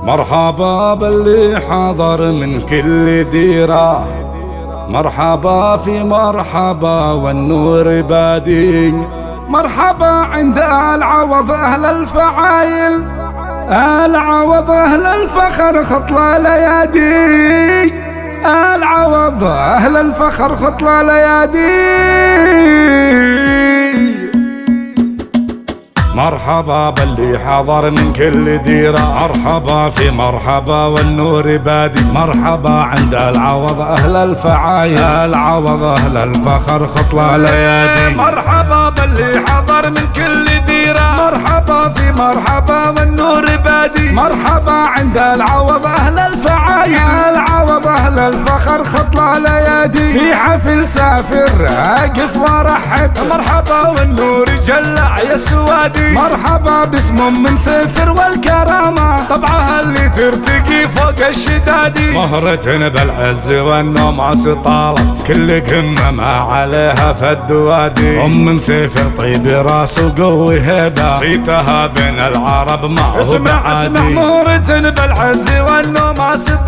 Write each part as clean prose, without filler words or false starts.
مرحبا باللي حضر من كل ديرة، مرحبا في مرحبا والنور بادي، مرحبا عند العوض أهل الفعايل، العوض أهل الفخر خطلة ليادي، العوض أهل الفخر خطلة ليادي. مرحبا باللي حضر من كل ديرة، مرحبا في مرحبا والنور بادي، مرحبا عند العوض أهل الفعايل، العوض أهل الفخر خطلة ليادي. مرحبا باللي حضر من كل ديرة، مرحبا في مرحبا والنور بادي، مرحبا عند العوض أهل الفعايل، العوض أهل الفخر خطلة ليادي. في حفل سافر أقف وارحب، مرحبا والنور جلع يا سوادي، مرحبا باسم ام مسافر والكرامة، طبعها اللي ترتقي فوق الشدادي، مهرة بالعز والنوم طالت، كل قمة ما عليها فد وادي. ام مسافر طيب راس وقوي هيبة، صيتها بين العرب ما هو اسمع مهرة بالعز والنوم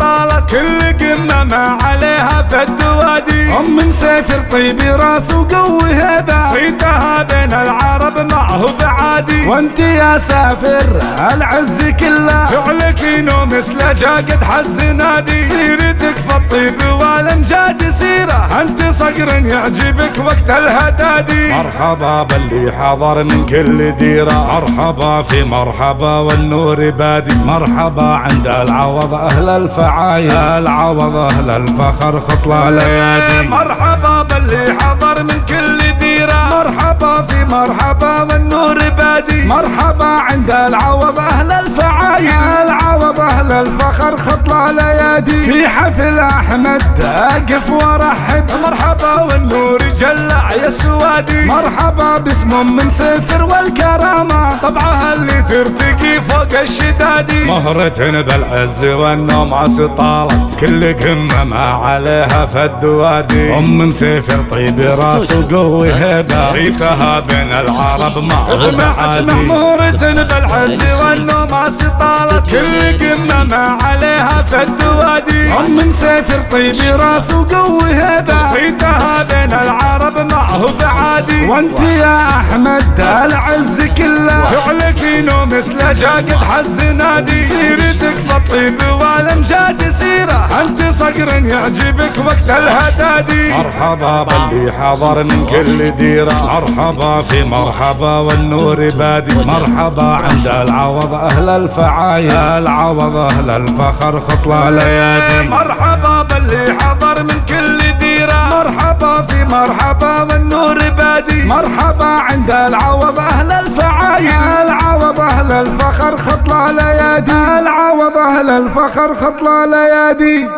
طالت، كل قمة ما عليها فد وادي. ام مسافر طيب راس وقوي هيبة، صيتها بين العرب ما هو بعادي. وانت يا سافر العز كله، فعلك نوم مثل جاقد حز نادي، سيرتك في الطيب والامجاد سيرة، انت صقر يعجبك وقت الهدادي. مرحبا باللي حضر من كل ديرة، مرحبا في مرحبا والنور بادي، مرحبا عند العوض أهل الفعايل، العوض أهل الفخر خطلة ليادي. مرحبا باللي حضر من كل ديرة، مرحبا في مرحبا والنور بادي، مرحبا عند العوض أهل الفعايل، العوض أهل الفخر خطلة ليادي. في حفل أحمد أقف وارحب، مرحبا والنور جلع يا سوادي، مرحبا باسم ام مسافر والكرامة، طبعها اللي ترتقي فوق الشدادي، مهرة بالعز والنوم طالت، كل قمة ما عليها فد وادي. ام مسافر طيب راس وقوي هيبة، صيتها بين العرب ما هو اسمع مهرة بالعز والنوم طالت، كل قمة ما عليها فد وادي. ام مسافر طيب راس وقوي هيبة، صيتها بين العرب ما هو بعادي. وانت يا احمد العز كله، فعلك نوم مثل جاقد حز نادي، سيرتك في الطيب والامجاد سيرة، انت صقر يعجبك وقت الهدادي. مرحبا باللي حضر من كل ديرة، مرحبا في مرحبا والنور بادي، مرحبا عند العوض أهل الفعايل، العوض أهل الفخر خطلة ليادي. مرحبا باللي حضر من كل ديرة، مرحبا في مرحبا والنور بادي، مرحبا عند العوض أهل الفعايل، العوض أهل الفخر خطلة ليادي، العوض أهل الفخر خطلة ليادي.